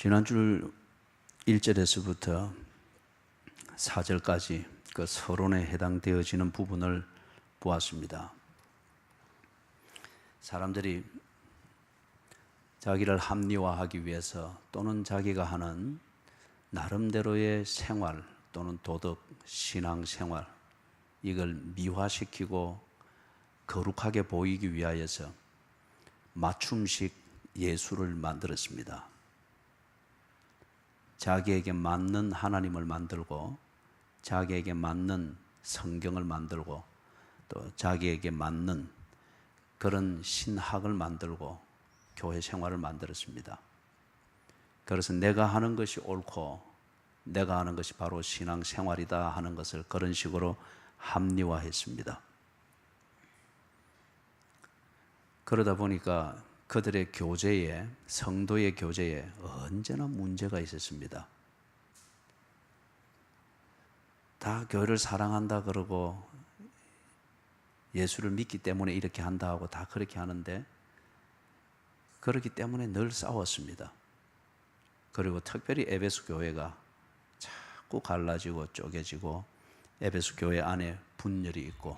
지난주 1절에서부터 4절까지 그 서론에 해당되어지는 부분을 보았습니다. 사람들이 자기를 합리화하기 위해서 또는 자기가 하는 나름대로의 생활 또는 도덕, 신앙생활 이걸 미화시키고 거룩하게 보이기 위하여서 맞춤식 예수를 만들었습니다. 자기에게 맞는 하나님을 만들고 자기에게 맞는 성경을 만들고 또 자기에게 맞는 그런 신학을 만들고 교회 생활을 만들었습니다. 그래서 내가 하는 것이 옳고 내가 하는 것이 바로 신앙생활이다 하는 것을 그런 식으로 합리화했습니다. 그러다 보니까 그들의 교제에, 성도의 교제에 언제나 문제가 있었습니다. 다 교회를 사랑한다 그러고 예수를 믿기 때문에 이렇게 한다 하고 다 그렇게 하는데 그렇기 때문에 늘 싸웠습니다. 그리고 특별히 에베소 교회가 자꾸 갈라지고 쪼개지고 에베소 교회 안에 분열이 있고,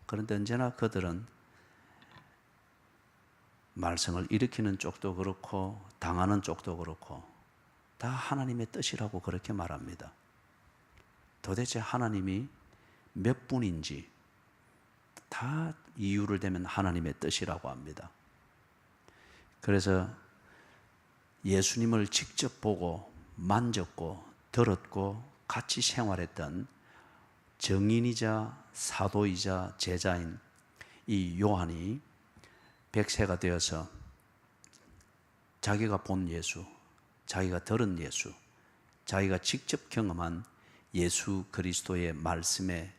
그런데 언제나 그들은 말썽을 일으키는 쪽도 그렇고 당하는 쪽도 그렇고 다 하나님의 뜻이라고 그렇게 말합니다. 도대체 하나님이 몇 분인지 다 이유를 대면 하나님의 뜻이라고 합니다. 그래서 예수님을 직접 보고 만졌고 들었고 같이 생활했던 정인이자 사도이자 제자인 이 요한이 100세가 되어서 자기가 본 예수, 자기가 들은 예수, 자기가 직접 경험한 예수 그리스도의 말씀의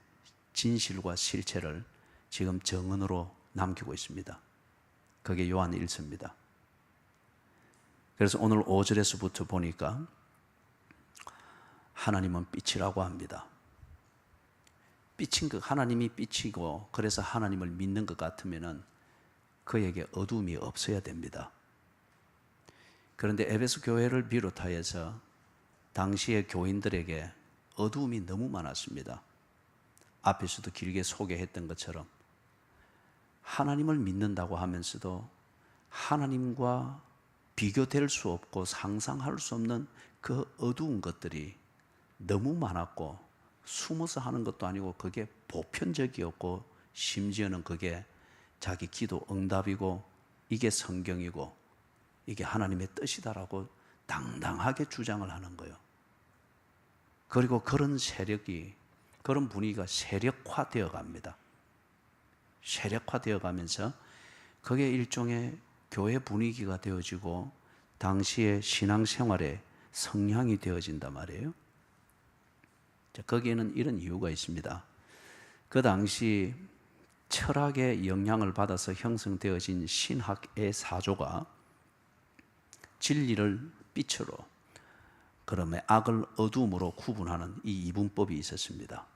진실과 실체를 지금 정언으로 남기고 있습니다. 그게 요한 1서입니다. 그래서 오늘 5절에서부터 보니까 하나님은 빛이라고 합니다. 빛인 것, 하나님이 빛이고 그래서 하나님을 믿는 것 같으면은 그에게 어둠이 없어야 됩니다. 그런데 에베소 교회를 비롯하여서 당시의 교인들에게 어두움이 너무 많았습니다. 앞에서도 길게 소개했던 것처럼 하나님을 믿는다고 하면서도 하나님과 비교될 수 없고 상상할 수 없는 그 어두운 것들이 너무 많았고 숨어서 하는 것도 아니고 그게 보편적이었고 심지어는 그게 자기 기도 응답이고 이게 성경이고 이게 하나님의 뜻이다라고 당당하게 주장을 하는 거예요. 그리고 그런 세력이, 그런 분위기가 세력화되어 갑니다. 세력화되어 가면서 그게 일종의 교회 분위기가 되어지고 당시의 신앙생활의 성향이 되어진단 말이에요. 거기에는 이런 이유가 있습니다. 그 당시 철학의 영향을 받아서 형성되어진 신학의 사조가 진리를 빛으로, 그러면 악을 어둠으로 구분하는 이 이분법이 있었습니다.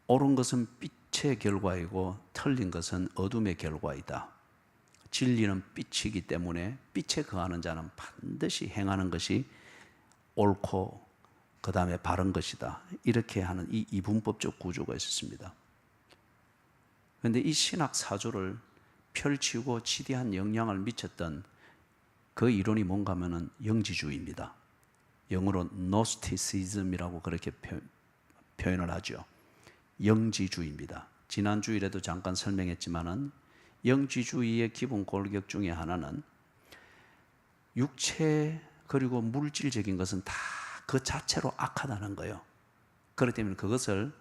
옳은 것은 빛의 결과이고 틀린 것은 어둠의 결과이다. 진리는 빛이기 때문에 빛에 거하는 자는 반드시 행하는 것이 옳고 그 다음에 바른 것이다. 이렇게 하는 이 이분법적 구조가 있었습니다. 그런데 이 신학 사조를 펼치고 지대한 영향을 미쳤던 그 이론이 뭔가 하면은 영지주의입니다. 영어로 노스티시즘이라고 그렇게 표현을 하죠. 영지주의입니다. 지난 주일에도 잠깐 설명했지만은 영지주의의 기본 골격 중에 하나는 육체 그리고 물질적인 것은 다 그 자체로 악하다는 거예요. 그렇기 때문에 그것을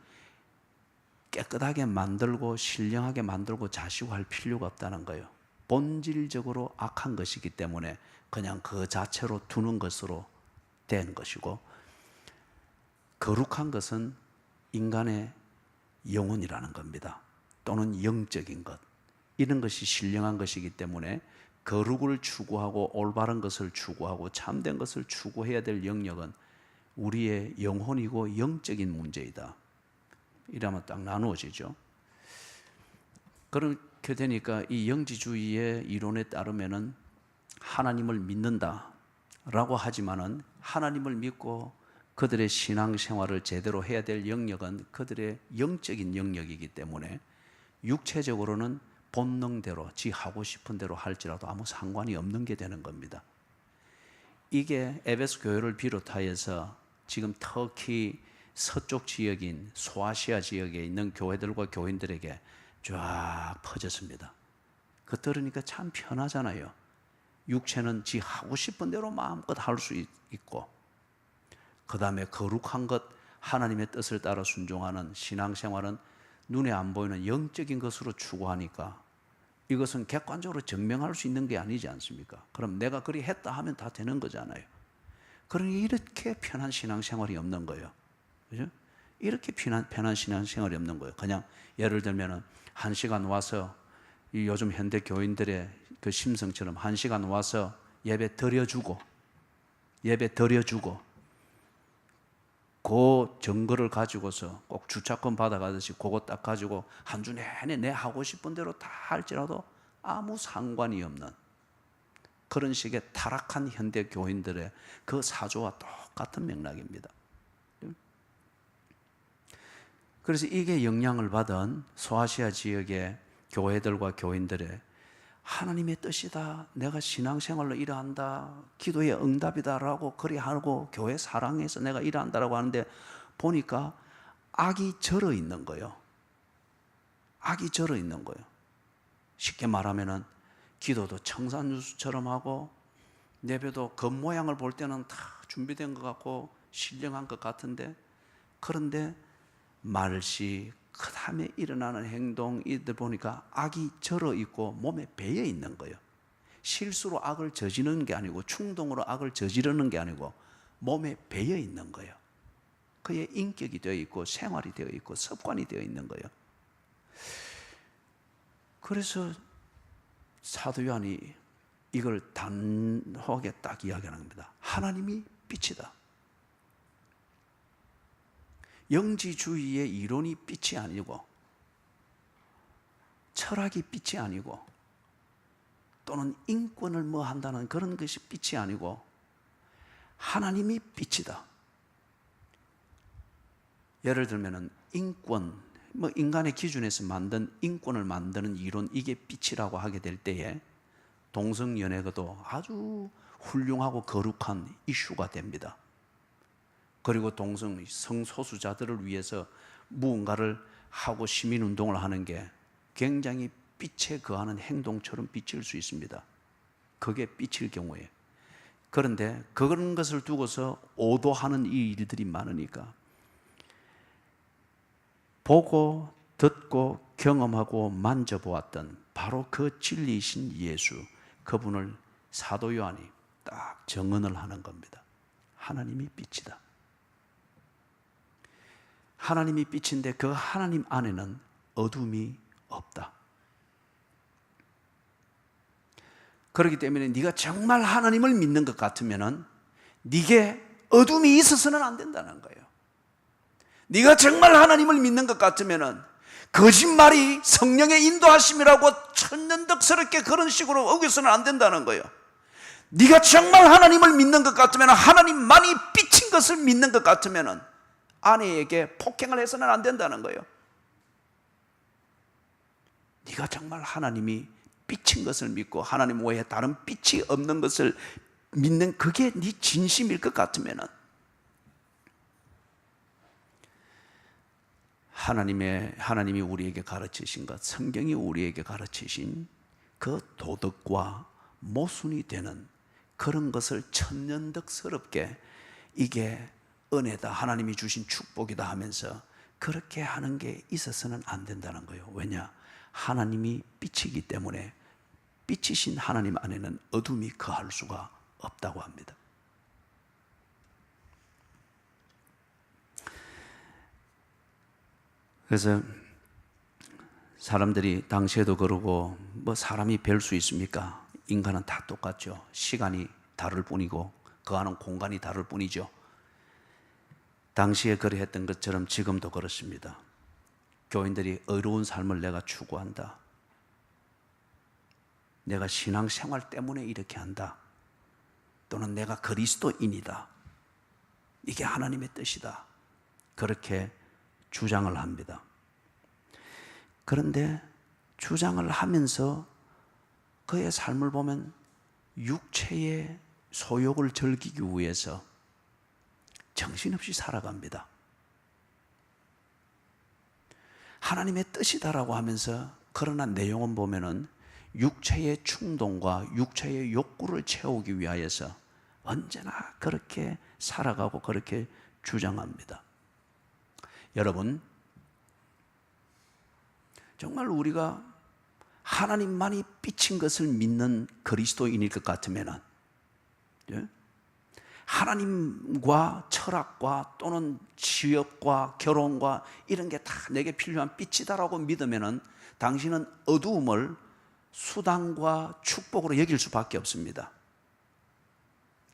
깨끗하게 만들고 신령하게 만들고 자시고할 필요가 없다는 거예요. 본질적으로 악한 것이기 때문에 그냥 그 자체로 두는 것으로 된 것이고, 거룩한 것은 인간의 영혼이라는 겁니다. 또는 영적인 것, 이런 것이 신령한 것이기 때문에 거룩을 추구하고 올바른 것을 추구하고 참된 것을 추구해야 될 영역은 우리의 영혼이고 영적인 문제이다. 이러면 딱 나누어지죠. 그렇게 되니까 이 영지주의의 이론에 따르면은 하나님을 믿는다. 라고 하지만은 하나님을 믿고 그들의 신앙생활을 제대로 해야 될 영역은 그들의 영적인 영역이기 때문에 육체적으로는 본능대로 지 하고 싶은 대로 할지라도 아무 상관이 없는 게 되는 겁니다. 이게 에베소 교회를 비롯하여서 지금 터키 서쪽 지역인 소아시아 지역에 있는 교회들과 교인들에게 쫙 퍼졌습니다. 그 들으니까 참 편하잖아요. 육체는 지 하고 싶은 대로 마음껏 할 수 있고, 그 다음에 거룩한 것, 하나님의 뜻을 따라 순종하는 신앙생활은 눈에 안 보이는 영적인 것으로 추구하니까 이것은 객관적으로 증명할 수 있는 게 아니지 않습니까? 그럼 내가 그리 했다 하면 다 되는 거잖아요. 그러니 이렇게 편한 신앙생활이 없는 거예요. 그죠? 이렇게 편한 신앙생활이 없는 거예요. 그냥 예를 들면은 1시간 와서 이 요즘 현대 교인들의 그 심성처럼 1시간 와서 예배 드려주고 그 증거를 가지고서 꼭 주차권 받아가듯이 그거 딱 가지고 한 주 내내 내 하고 싶은 대로 다 할지라도 아무 상관이 없는 그런 식의 타락한 현대 교인들의 그 사조와 똑같은 맥락입니다. 그래서 이게 영향을 받은 소아시아 지역의 교회들과 교인들의 하나님의 뜻이다, 내가 신앙생활로 일한다, 기도의 응답이다라고 그리하고 교회 사랑해서 내가 일한다라고 하는데 보니까 악이 절어 있는 거예요. 악이 절어 있는 거예요. 쉽게 말하면은 기도도 청산유수처럼 하고 예배도 겉모양을 볼 때는 다 준비된 것 같고 신령한 것 같은데, 그런데 말씨 그 다음에 일어나는 행동 이들 보니까 악이 절어 있고 몸에 배어 있는 거예요. 실수로 악을 저지르는 게 아니고 충동으로 악을 저지르는 게 아니고 몸에 배어 있는 거예요. 그의 인격이 되어 있고 생활이 되어 있고 습관이 되어 있는 거예요. 그래서 사도 요한이 이걸 단호하게 딱 이야기하는 겁니다. 하나님이 빛이다. 영지주의의 이론이 빛이 아니고 철학이 빛이 아니고 또는 인권을 뭐 한다는 그런 것이 빛이 아니고 하나님이 빛이다. 예를 들면은 인권, 뭐 인간의 기준에서 만든 인권을 만드는 이론, 이게 빛이라고 하게 될 때에 동성연애도 아주 훌륭하고 거룩한 이슈가 됩니다. 그리고 성소수자들을 위해서 무언가를 하고 시민운동을 하는 게 굉장히 빛에 거하는 행동처럼 비칠 수 있습니다. 그게 빛일 경우에. 그런데 그런 것을 두고서 오도하는 이 일들이 많으니까 보고 듣고 경험하고 만져보았던 바로 그 진리이신 예수, 그분을 사도 요한이 딱 정언을 하는 겁니다. 하나님이 빛이다. 하나님이 빛인데 그 하나님 안에는 어둠이 없다. 그렇기 때문에 네가 정말 하나님을 믿는 것 같으면은 네게 어둠이 있어서는 안 된다는 거예요. 네가 정말 하나님을 믿는 것 같으면은 거짓말이 성령의 인도하심이라고 천연덕스럽게 그런 식으로 어겨서는 안 된다는 거예요. 네가 정말 하나님을 믿는 것 같으면, 하나님만이 빛인 것을 믿는 것 같으면은 아내에게 폭행을 해서는 안 된다는 거예요. 네가 정말 하나님이 빛인 것을 믿고 하나님 외에 다른 빛이 없는 것을 믿는 그게 네 진심일 것 같으면은 하나님이 우리에게 가르치신 것, 성경이 우리에게 가르치신 그 도덕과 모순이 되는 그런 것을 천연덕스럽게 이게 은혜다, 하나님이 주신 축복이다 하면서 그렇게 하는 게 있어서는 안 된다는 거예요. 왜냐? 하나님이 빛이기 때문에 빛이신 하나님 안에는 어둠이 거할 수가 없다고 합니다. 그래서 사람들이 당시에도 그러고 뭐 사람이 별 수 있습니까? 인간은 다 똑같죠. 시간이 다를 뿐이고 거하는 공간이 다를 뿐이죠. 당시에 그러했던 것처럼 지금도 그렇습니다. 교인들이 의로운 삶을 내가 추구한다, 내가 신앙생활 때문에 이렇게 한다, 또는 내가 그리스도인이다. 이게 하나님의 뜻이다. 그렇게 주장을 합니다. 그런데 주장을 하면서 그의 삶을 보면 육체의 소욕을 즐기기 위해서 정신없이 살아갑니다. 하나님의 뜻이다라고 하면서 그러나 내용은 보면은 육체의 충동과 육체의 욕구를 채우기 위하여서 언제나 그렇게 살아가고 그렇게 주장합니다. 여러분, 정말 우리가 하나님만이 삐친 것을 믿는 그리스도인일 것 같으면은, 하나님과 철학과 또는 취업과 결혼과 이런 게 다 내게 필요한 삐치다라고 믿으면은 당신은 어두움을 수단과 축복으로 여길 수밖에 없습니다.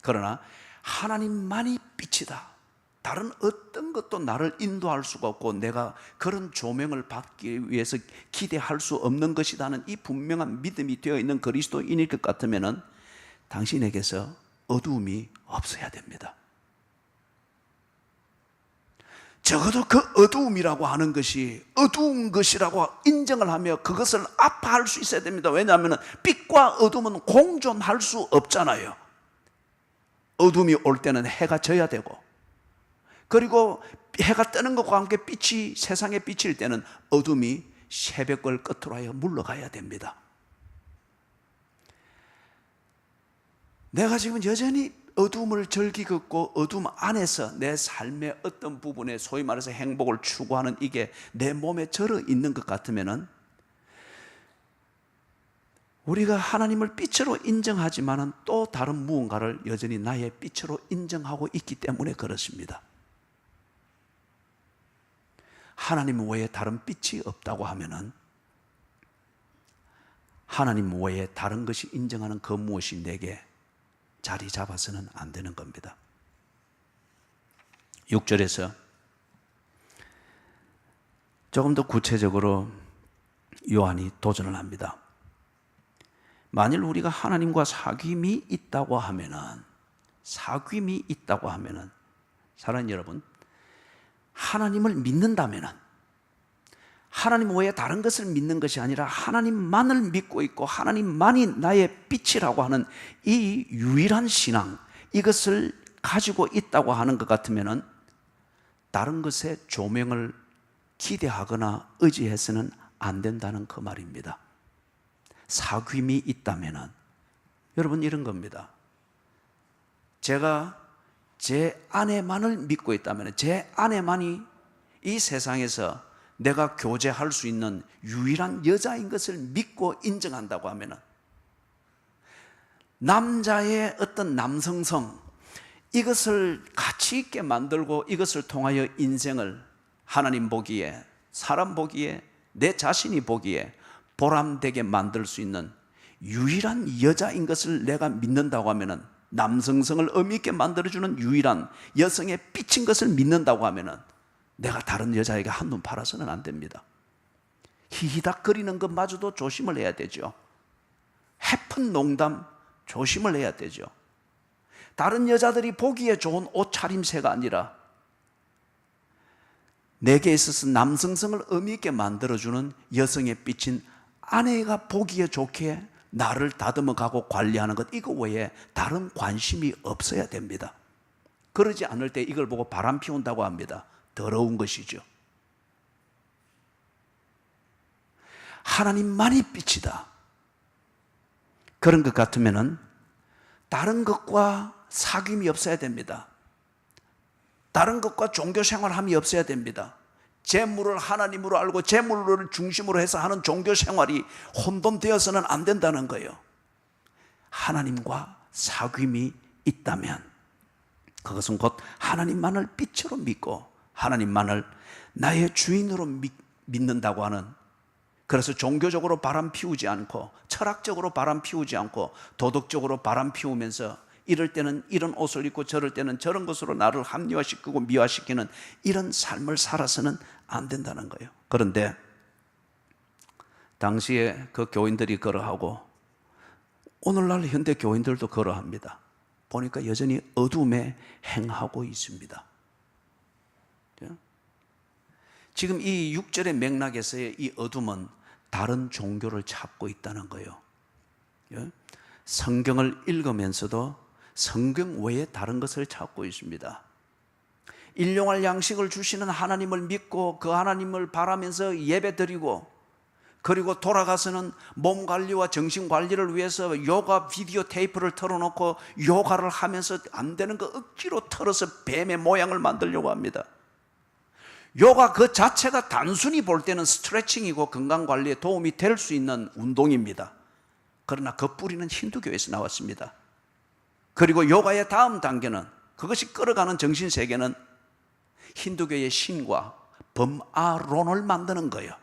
그러나 하나님만이 삐치다. 다른 어떤 것도 나를 인도할 수가 없고 내가 그런 조명을 받기 위해서 기대할 수 없는 것이라는 이 분명한 믿음이 되어 있는 그리스도인일 것 같으면은 당신에게서 어두움이 없어야 됩니다. 적어도 그 어두움이라고 하는 것이 어두운 것이라고 인정을 하며 그것을 아파할 수 있어야 됩니다. 왜냐하면 빛과 어둠은 공존할 수 없잖아요. 어둠이 올 때는 해가 져야 되고, 그리고 해가 뜨는 것과 함께 빛이 세상에 비칠 때는 어둠이 새벽을 끝으로 하여 물러가야 됩니다. 내가 지금 여전히 어둠을 즐기고 있고 어둠 안에서 내 삶의 어떤 부분에 소위 말해서 행복을 추구하는 이게 내 몸에 절어 있는 것 같으면은 우리가 하나님을 빛으로 인정하지만은 또 다른 무언가를 여전히 나의 빛으로 인정하고 있기 때문에 그렇습니다. 하나님 외에 다른 빛이 없다고 하면은 하나님 외에 다른 것이 인정하는 그 무엇이 내게 자리 잡아서는 안 되는 겁니다. 6절에서 조금 더 구체적으로 요한이 도전을 합니다. 만일 우리가 하나님과 사귐이 있다고 하면은, 사랑하는 여러분, 하나님을 믿는다면은, 하나님 외에 다른 것을 믿는 것이 아니라 하나님만을 믿고 있고 하나님만이 나의 빛이라고 하는 이 유일한 신앙, 이것을 가지고 있다고 하는 것 같으면은 다른 것에 조명을 기대하거나 의지해서는 안 된다는 그 말입니다. 사귐이 있다면은, 여러분 이런 겁니다. 제가 제 아내만을 믿고 있다면, 제 아내만이 이 세상에서 내가 교제할 수 있는 유일한 여자인 것을 믿고 인정한다고 하면 남자의 어떤 남성성, 이것을 가치 있게 만들고 이것을 통하여 인생을 하나님 보기에, 사람 보기에, 내 자신이 보기에 보람되게 만들 수 있는 유일한 여자인 것을 내가 믿는다고 하면, 남성성을 의미 있게 만들어주는 유일한 여성의 빛인 것을 믿는다고 하면 내가 다른 여자에게 한눈 팔아서는 안 됩니다. 히히닥거리는 것마저도 조심을 해야 되죠. 해픈 농담 조심을 해야 되죠. 다른 여자들이 보기에 좋은 옷차림새가 아니라 내게 있어서 남성성을 의미 있게 만들어주는 여성의 빛인 아내가 보기에 좋게 나를 다듬어가고 관리하는 것, 이거 외에 다른 관심이 없어야 됩니다. 그러지 않을 때 이걸 보고 바람 피운다고 합니다. 더러운 것이죠. 하나님만이 빛이다. 그런 것 같으면은 다른 것과 사귐이 없어야 됩니다. 다른 것과 종교 생활함이 없어야 됩니다. 재물을 하나님으로 알고 재물을 중심으로 해서 하는 종교 생활이 혼돈되어서는 안 된다는 거예요. 하나님과 사귐이 있다면 그것은 곧 하나님만을 빛으로 믿고 하나님만을 나의 주인으로 믿는다고 하는, 그래서 종교적으로 바람 피우지 않고 철학적으로 바람 피우지 않고 도덕적으로 바람 피우면서 이럴 때는 이런 옷을 입고 저럴 때는 저런 것으로 나를 합리화시키고 미화시키는 이런 삶을 살아서는 안 된다는 거예요. 그런데 당시에 그 교인들이 그러하고 오늘날 현대 교인들도 그러합니다. 보니까 여전히 어둠에 행하고 있습니다. 지금 이 6절의 맥락에서의 이 어둠은 다른 종교를 찾고 있다는 거예요. 성경을 읽으면서도 성경 외에 다른 것을 찾고 있습니다. 일용할 양식을 주시는 하나님을 믿고 그 하나님을 바라면서 예배드리고, 그리고 돌아가서는 몸 관리와 정신 관리를 위해서 요가 비디오 테이프를 틀어놓고 요가를 하면서 안 되는 거 억지로 틀어서 뱀의 모양을 만들려고 합니다. 요가 그 자체가 단순히 볼 때는 스트레칭이고 건강관리에 도움이 될 수 있는 운동입니다. 그러나 그 뿌리는 힌두교에서 나왔습니다. 그리고 요가의 다음 단계는, 그것이 끌어가는 정신세계는 힌두교의 신과 범아론을 만드는 거예요.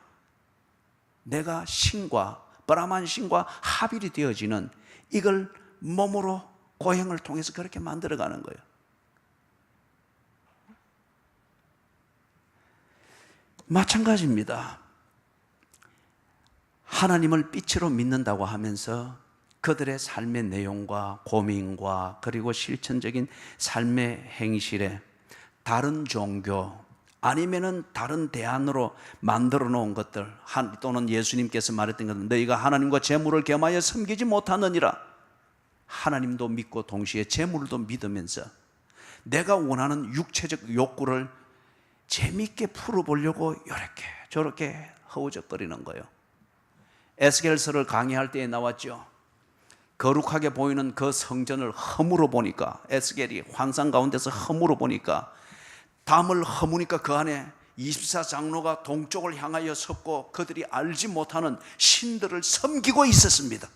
내가 신과, 브라만 신과 합일이 되어지는, 이걸 몸으로 고행을 통해서 그렇게 만들어가는 거예요. 마찬가지입니다. 하나님을 빛으로 믿는다고 하면서 그들의 삶의 내용과 고민과 그리고 실천적인 삶의 행실에 다른 종교 아니면은 다른 대안으로 만들어 놓은 것들, 또는 예수님께서 말했던 것은 너희가 하나님과 재물을 겸하여 섬기지 못하느니라. 하나님도 믿고 동시에 재물도 믿으면서 내가 원하는 육체적 욕구를 재미있게 풀어보려고 이렇게 저렇게 허우적거리는 거예요. 에스겔서를 강의할 때에 나왔죠. 거룩하게 보이는 그 성전을 허물어 보니까, 에스겔이 환상 가운데서 허물어 보니까, 담을 허무니까 그 안에 24장로가 동쪽을 향하여 섰고 그들이 알지 못하는 신들을 섬기고 있었습니다.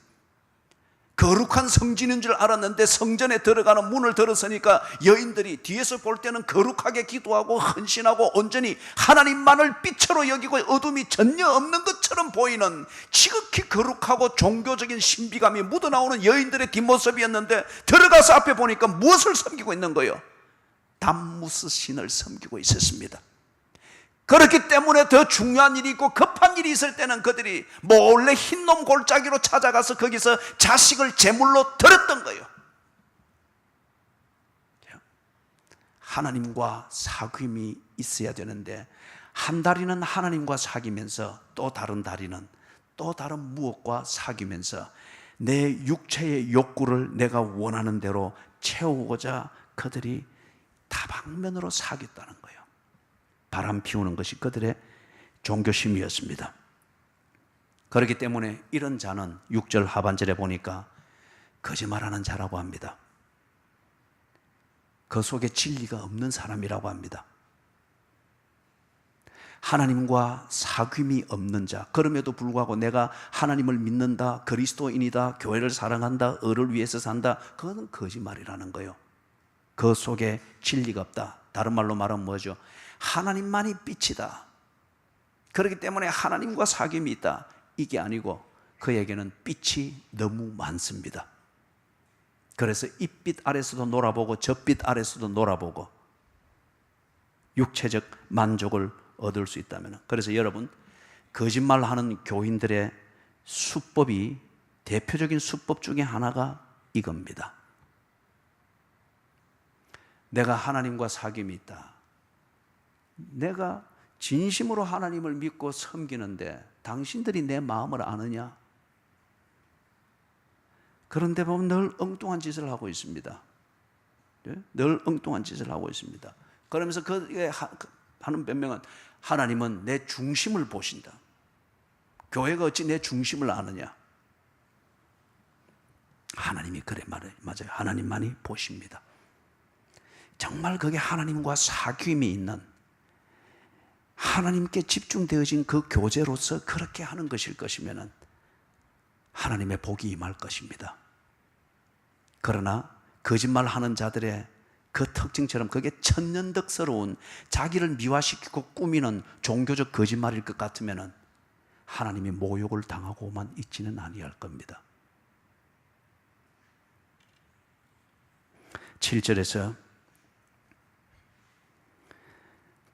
거룩한 성전인 줄 알았는데 성전에 들어가는 문을 들었으니까 여인들이 뒤에서 볼 때는 거룩하게 기도하고 헌신하고 온전히 하나님만을 빛으로 여기고 어둠이 전혀 없는 것처럼 보이는 지극히 거룩하고 종교적인 신비감이 묻어나오는 여인들의 뒷모습이었는데, 들어가서 앞에 보니까 무엇을 섬기고 있는 거예요? 담무스 신을 섬기고 있었습니다. 그렇기 때문에 더 중요한 일이 있고 급한 일이 있을 때는 그들이 몰래 흰놈 골짜기로 찾아가서 거기서 자식을 제물로 드렸던 거예요. 하나님과 사귐이 있어야 되는데, 한 다리는 하나님과 사귀면서 또 다른 다리는 또 다른 무엇과 사귀면서 내 육체의 욕구를 내가 원하는 대로 채우고자 그들이 다방면으로 사귀었다는 거예요. 바람 피우는 것이 그들의 종교심이었습니다. 그렇기 때문에 이런 자는 6절 하반절에 보니까 거짓말하는 자라고 합니다. 그 속에 진리가 없는 사람이라고 합니다. 하나님과 사귐이 없는 자, 그럼에도 불구하고 내가 하나님을 믿는다, 그리스도인이다, 교회를 사랑한다, 을을 위해서 산다, 그건 거짓말이라는 거예요. 그 속에 진리가 없다. 다른 말로 말하면 뭐죠? 하나님만이 빛이다. 그렇기 때문에 하나님과 사귐이 있다. 이게 아니고 그에게는 빛이 너무 많습니다. 그래서 이 빛 아래서도 놀아보고 저 빛 아래서도 놀아보고 육체적 만족을 얻을 수 있다면, 그래서 여러분, 거짓말하는 교인들의 수법이, 대표적인 수법 중에 하나가 이겁니다. 내가 하나님과 사귐이 있다. 내가 진심으로 하나님을 믿고 섬기는데 당신들이 내 마음을 아느냐? 그런데 보면 늘 엉뚱한 짓을 하고 있습니다. 늘 엉뚱한 짓을 하고 있습니다. 그러면서 그게 하는 변명은 하나님은 내 중심을 보신다. 교회가 어찌 내 중심을 아느냐? 하나님이 그래 말해요. 맞아요. 하나님만이 보십니다. 정말 그게 하나님과 사귐이 있는, 하나님께 집중되어진 그 교제로서 그렇게 하는 것일 것이면 하나님의 복이 임할 것입니다. 그러나 거짓말하는 자들의 그 특징처럼 그게 천년덕스러운, 자기를 미화시키고 꾸미는 종교적 거짓말일 것 같으면 하나님이 모욕을 당하고만 있지는 아니할 겁니다. 7절에서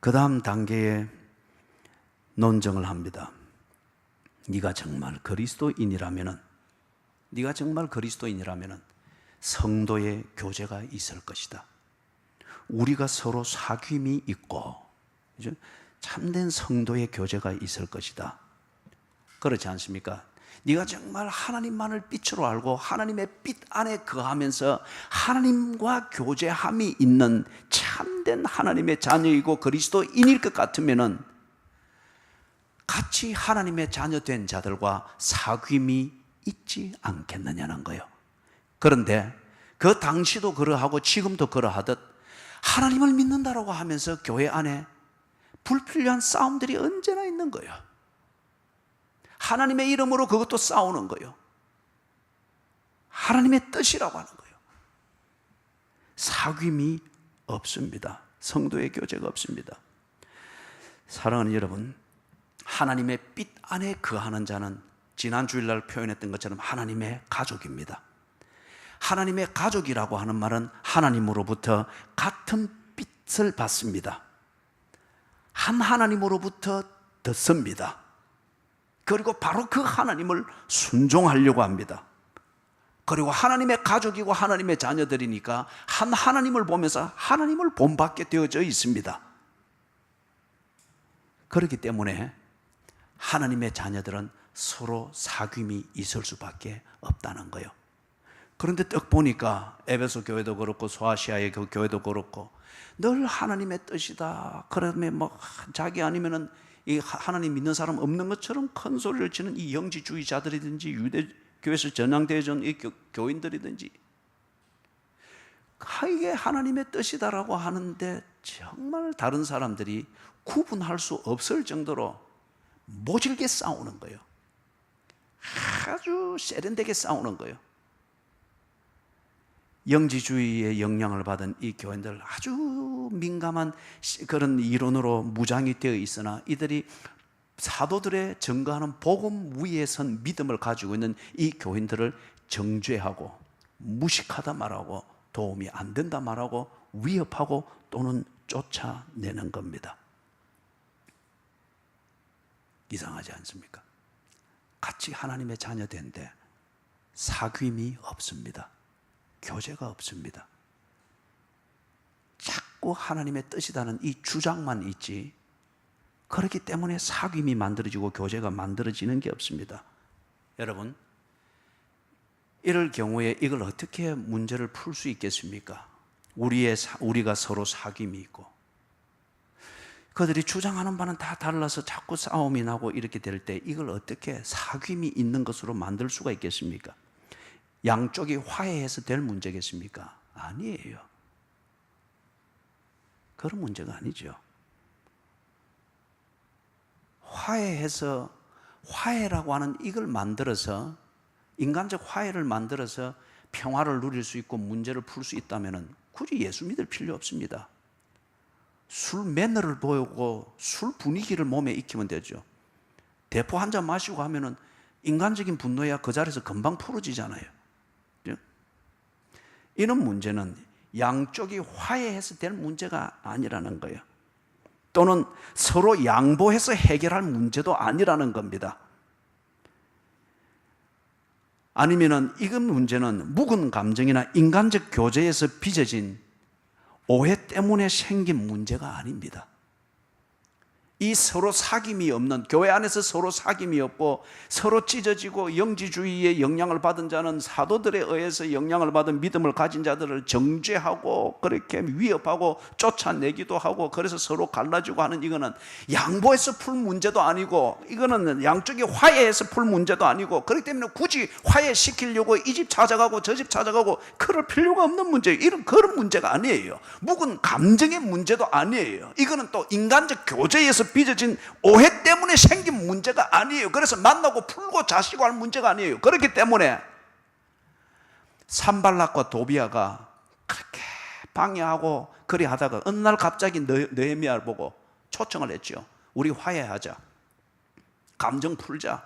그 다음 단계의 논증을 합니다. 네가 정말 그리스도인이라면은 성도의 교제가 있을 것이다. 우리가 서로 사귐이 있고 참된 성도의 교제가 있을 것이다. 그렇지 않습니까? 네가 정말 하나님만을 빛으로 알고 하나님의 빛 안에 거하면서 하나님과 교제함이 있는 참된 하나님의 자녀이고 그리스도인일 것 같으면은 같이 하나님의 자녀 된 자들과 사귐이 있지 않겠느냐는 거예요. 그런데 그 당시도 그러하고 지금도 그러하듯 하나님을 믿는다라고 하면서 교회 안에 불필요한 싸움들이 언제나 있는 거예요. 하나님의 이름으로 그것도 싸우는 거예요. 하나님의 뜻이라고 하는 거예요. 사귐이 없습니다. 성도의 교제가 없습니다. 사랑하는 여러분, 하나님의 빛 안에 거하는 자는 지난 주일날 표현했던 것처럼 하나님의 가족입니다. 하나님의 가족이라고 하는 말은 하나님으로부터 같은 빛을 받습니다. 한 하나님으로부터 듣습니다. 그리고 바로 그 하나님을 순종하려고 합니다. 그리고 하나님의 가족이고 하나님의 자녀들이니까 한 하나님을 보면서 하나님을 본받게 되어져 있습니다. 그렇기 때문에 하나님의 자녀들은 서로 사귐이 있을 수밖에 없다는 거예요. 그런데 딱 보니까 에베소 교회도 그렇고 소아시아의 교회도 그렇고 늘 하나님의 뜻이다. 그러면 뭐 자기 아니면은 이 하나님 믿는 사람 없는 것처럼 큰 소리를 치는 이 영지주의자들이든지 유대교회에서 전향되어진 이 교인들이든지 이게 하나님의 뜻이다라고 하는데 정말 다른 사람들이 구분할 수 없을 정도로 모질게 싸우는 거예요. 아주 세련되게 싸우는 거예요. 영지주의의 영향을 받은 이 교인들 아주 민감한 그런 이론으로 무장이 되어 있으나 이들이 사도들의 증거하는 복음 위에 선 믿음을 가지고 있는 이 교인들을 정죄하고 무식하다 말하고 도움이 안 된다 말하고 위협하고 또는 쫓아내는 겁니다. 이상하지 않습니까? 같이 하나님의 자녀된데 사귐이 없습니다. 교제가 없습니다. 자꾸 하나님의 뜻이라는 이 주장만 있지 그렇기 때문에 사귐이 만들어지고 교제가 만들어지는 게 없습니다. 여러분, 이럴 경우에 이걸 어떻게 문제를 풀 수 있겠습니까? 우리가 서로 사귐이 있고 그들이 주장하는 바는 다 달라서 자꾸 싸움이 나고 이렇게 될 때 이걸 어떻게 사귐이 있는 것으로 만들 수가 있겠습니까? 양쪽이 화해해서 될 문제겠습니까? 아니에요. 그런 문제가 아니죠. 화해라고 하는 이걸 만들어서 인간적 화해를 만들어서 평화를 누릴 수 있고 문제를 풀 수 있다면 굳이 예수 믿을 필요 없습니다. 술 매너를 보이고 술 분위기를 몸에 익히면 되죠. 대포 한 잔 마시고 하면은 인간적인 분노야 그 자리에서 금방 풀어지잖아요. 이런 문제는 양쪽이 화해해서 될 문제가 아니라는 거예요. 또는 서로 양보해서 해결할 문제도 아니라는 겁니다. 아니면은 이건 문제는 묵은 감정이나 인간적 교제에서 빚어진 오해 때문에 생긴 문제가 아닙니다. 이 서로 사귐이 없는 교회 안에서 서로 사귐이 없고 서로 찢어지고 영지주의의 영향을 받은 자는 사도들에 의해서 영향을 받은 믿음을 가진 자들을 정죄하고 그렇게 위협하고 쫓아내기도 하고 그래서 서로 갈라지고 하는 이거는 양보해서 풀 문제도 아니고 이거는 양쪽이 화해해서 풀 문제도 아니고 그렇기 때문에 굳이 화해시키려고 이 집 찾아가고 저 집 찾아가고 그럴 필요가 없는 문제예요. 이런 그런 문제가 아니에요. 묵은 감정의 문제도 아니에요. 이거는 또 인간적 교제에서 빚어진 오해 때문에 생긴 문제가 아니에요. 그래서 만나고 풀고 자시고 할 문제가 아니에요. 그렇기 때문에 산발락과 도비아가 그렇게 방해하고 그리 하다가 어느 날 갑자기 느헤미야를 보고 초청을 했죠. 우리 화해하자. 감정 풀자.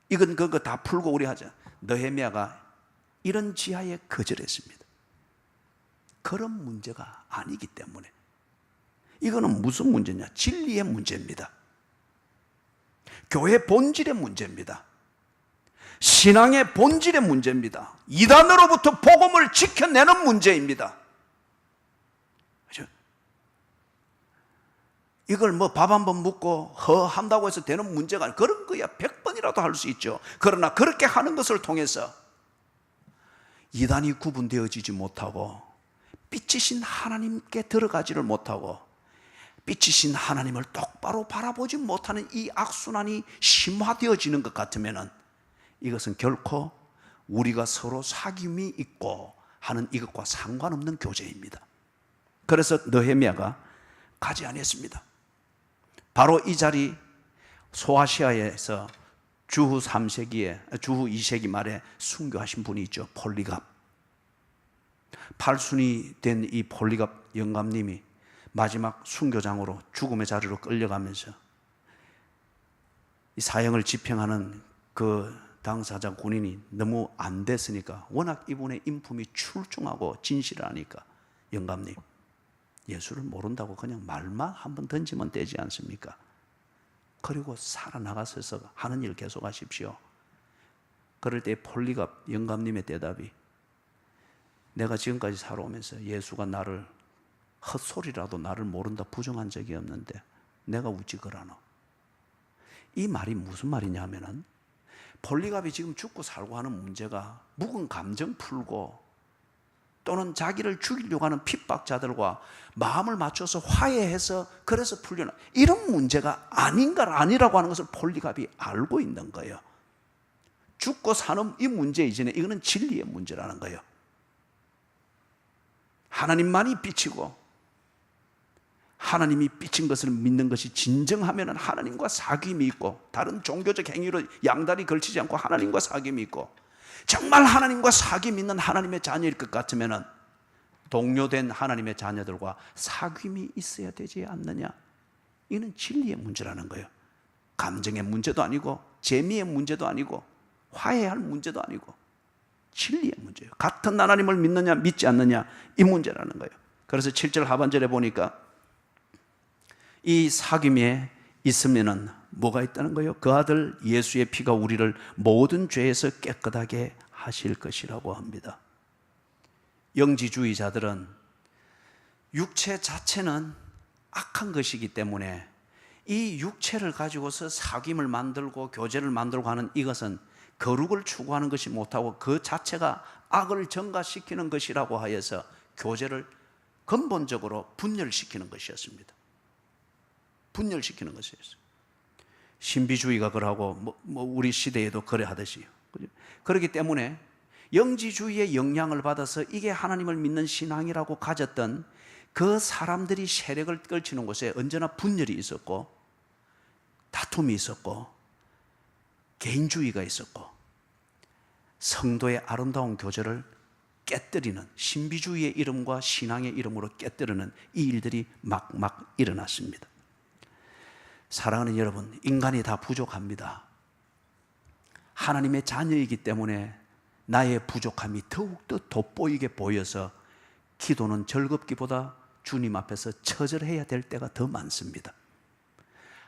이건 그거 다 풀고 우리 하자. 느헤미야가 이런 지하에 거절했습니다. 그런 문제가 아니기 때문에 이거는 무슨 문제냐? 진리의 문제입니다. 교회 본질의 문제입니다. 신앙의 본질의 문제입니다. 이단으로부터 복음을 지켜내는 문제입니다. 그죠? 이걸 뭐 밥 한 번 묻고 한다고 해서 되는 문제가 아니에요. 그런 거야 100번이라도 할 수 있죠. 그러나 그렇게 하는 것을 통해서 이단이 구분되어지지 못하고 빛이신 하나님께 들어가지를 못하고 빛이신 하나님을 똑바로 바라보지 못하는 이 악순환이 심화되어지는 것 같으면 이것은 결코 우리가 서로 사귐이 있고 하는 이것과 상관없는 교제입니다. 그래서 느헤미야가 가지 아니했습니다. 바로 이 자리 소아시아에서 주후 3세기에 주후 2세기 말에 순교하신 분이 있죠. 폴리갑. 팔순이 된 이 폴리갑 영감님이 마지막 순교장으로 죽음의 자리로 끌려가면서 이 사형을 집행하는 그 당사자 군인이 너무 안 됐으니까, 워낙 이분의 인품이 출중하고 진실하니까 영감님, 예수를 모른다고 그냥 말만 한번 던지면 되지 않습니까? 그리고 살아나가셔서 하는 일 계속하십시오. 그럴 때 폴리갑 영감님의 대답이, 내가 지금까지 살아오면서 예수가 나를 헛소리라도 나를 모른다 부정한 적이 없는데 내가 어찌 그러노? 이 말이 무슨 말이냐 하면은, 폴리갑이 지금 죽고 살고 하는 문제가 묵은 감정 풀고 또는 자기를 죽이려고 하는 핍박자들과 마음을 맞춰서 화해해서 그래서 풀려나, 이런 문제가 아니라고 하는 것을 폴리갑이 알고 있는 거예요. 죽고 사는 이 문제 이전에 이거는 진리의 문제라는 거예요. 하나님만이 빛이고 하나님이 비친 것을 믿는 것이 진정하면 하나님과 사귐이 있고, 다른 종교적 행위로 양다리 걸치지 않고 하나님과 사귐이 있고, 정말 하나님과 사귐 있는 하나님의 자녀일 것 같으면 동료된 하나님의 자녀들과 사귐이 있어야 되지 않느냐. 이는 진리의 문제라는 거예요. 감정의 문제도 아니고 재미의 문제도 아니고 화해할 문제도 아니고 진리의 문제예요. 같은 하나님을 믿느냐 믿지 않느냐, 이 문제라는 거예요. 그래서 7절 하반절에 보니까 이 사귐에 있으면은 뭐가 있다는 거예요? 그 아들 예수의 피가 우리를 모든 죄에서 깨끗하게 하실 것이라고 합니다. 영지주의자들은 육체 자체는 악한 것이기 때문에 이 육체를 가지고서 사귐을 만들고 교제를 만들고 하는 이것은 거룩을 추구하는 것이 못하고 그 자체가 악을 증가시키는 것이라고 하여서 교제를 근본적으로 분열시키는 것이었습니다. 분열시키는 것이었어요. 신비주의가 그러고 우리 시대에도 그래 하듯이. 그렇기 때문에 영지주의의 영향을 받아서 이게 하나님을 믿는 신앙이라고 가졌던 그 사람들이 세력을 떨치는 곳에 언제나 분열이 있었고 다툼이 있었고 개인주의가 있었고 성도의 아름다운 교제를 깨뜨리는, 신비주의의 이름과 신앙의 이름으로 깨뜨리는 이 일들이 막 일어났습니다. 사랑하는 여러분, 인간이 다 부족합니다. 하나님의 자녀이기 때문에 나의 부족함이 더욱더 돋보이게 보여서 기도는 즐겁기보다 주님 앞에서 처절해야 될 때가 더 많습니다.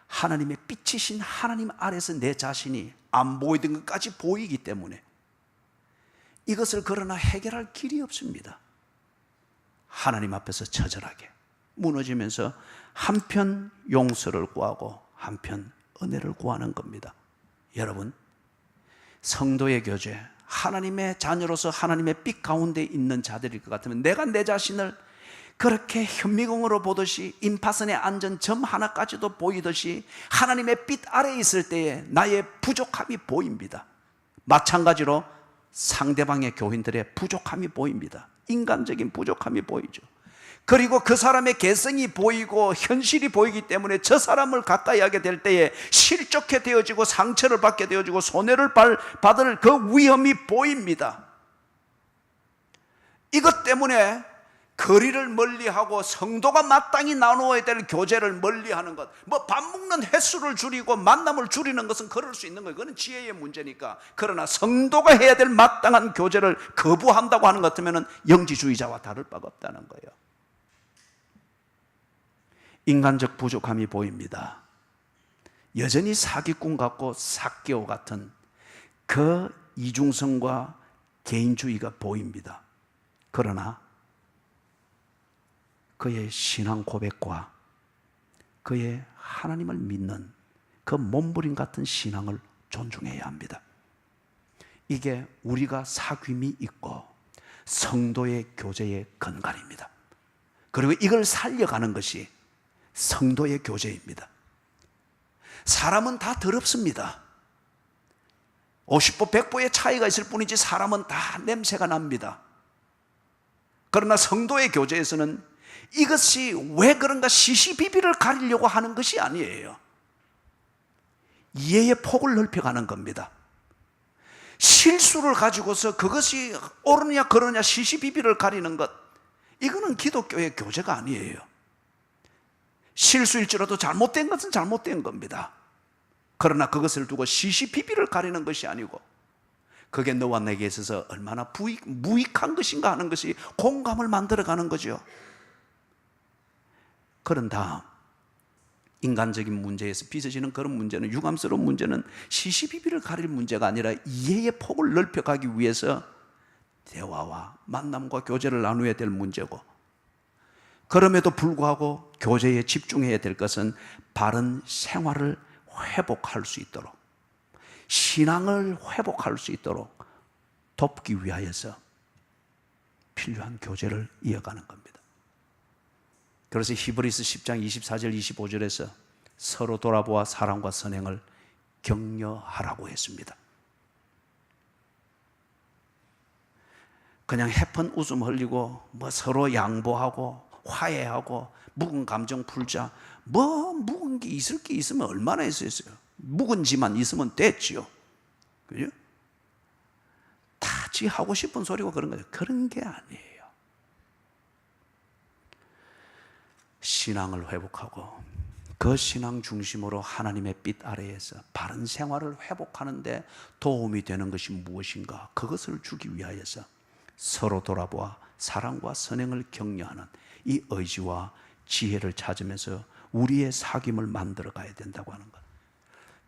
하나님의 빛이신 하나님 아래서 내 자신이 안 보이던 것까지 보이기 때문에 이것을 그러나 해결할 길이 없습니다. 하나님 앞에서 처절하게 무너지면서 한편 용서를 구하고 한편 은혜를 구하는 겁니다. 여러분, 성도의 교제, 하나님의 자녀로서 하나님의 빛 가운데 있는 자들일 것 같으면 내가 내 자신을 그렇게 현미경으로 보듯이 임파선에 앉은 점 하나까지도 보이듯이 하나님의 빛 아래에 있을 때에 나의 부족함이 보입니다. 마찬가지로 상대방의 교인들의 부족함이 보입니다. 인간적인 부족함이 보이죠. 그리고 그 사람의 개성이 보이고 현실이 보이기 때문에 저 사람을 가까이 하게 될 때에 실족해 되어지고 상처를 받게 되어지고 손해를 받을 그 위험이 보입니다. 이것 때문에 거리를 멀리하고 성도가 마땅히 나누어야 될 교제를 멀리하는 것, 밥 먹는 횟수를 줄이고 만남을 줄이는 것은 그럴 수 있는 거예요. 그건 지혜의 문제니까. 그러나 성도가 해야 될 마땅한 교제를 거부한다고 하는 것 같으면 영지주의자와 다를 바가 없다는 거예요. 인간적 부족함이 보입니다. 여전히 사기꾼 같고 삭개오 같은 그 이중성과 개인주의가 보입니다. 그러나 그의 신앙 고백과 그의 하나님을 믿는 그 몸부림 같은 신앙을 존중해야 합니다. 이게 우리가 사귐이 있고 성도의 교제의 근간입니다. 그리고 이걸 살려가는 것이 성도의 교제입니다. 사람은 다 더럽습니다. 50보 100보의 차이가 있을 뿐이지 사람은 다 냄새가 납니다. 그러나 성도의 교제에서는 이것이 왜 그런가 시시비비를 가리려고 하는 것이 아니에요. 이해의 폭을 넓혀가는 겁니다. 실수를 가지고서 그것이 옳으냐 그러냐 시시비비를 가리는 것, 이거는 기독교의 교제가 아니에요. 실수일지라도 잘못된 것은 잘못된 겁니다. 그러나 그것을 두고 시시비비를 가리는 것이 아니고 그게 너와 내게 있어서 얼마나 무익한 것인가 하는 것이 공감을 만들어가는 거죠. 그런 다음 인간적인 문제에서 빚어지는 그런 문제는, 유감스러운 문제는 시시비비를 가릴 문제가 아니라 이해의 폭을 넓혀가기 위해서 대화와 만남과 교제를 나누어야 될 문제고, 그럼에도 불구하고 교제에 집중해야 될 것은 바른 생활을 회복할 수 있도록, 신앙을 회복할 수 있도록 돕기 위하여서 필요한 교제를 이어가는 겁니다. 그래서 히브리서 10장 24절 25절에서 서로 돌아보아 사랑과 선행을 격려하라고 했습니다. 그냥 해픈 웃음 흘리고 서로 양보하고 화해하고 묵은 감정 풀자, 묵은 게 있을 게 있으면 얼마나 있었어요. 묵은 지만 있으면 됐지요. 그죠? 다 지 하고 싶은 소리고 그런 거죠. 그런 게 아니에요. 신앙을 회복하고 그 신앙 중심으로 하나님의 빛 아래에서 바른 생활을 회복하는 데 도움이 되는 것이 무엇인가, 그것을 주기 위하여서 서로 돌아보아 사랑과 선행을 격려하는 이 의지와 지혜를 찾으면서 우리의 사귐을 만들어 가야 된다고 하는 것.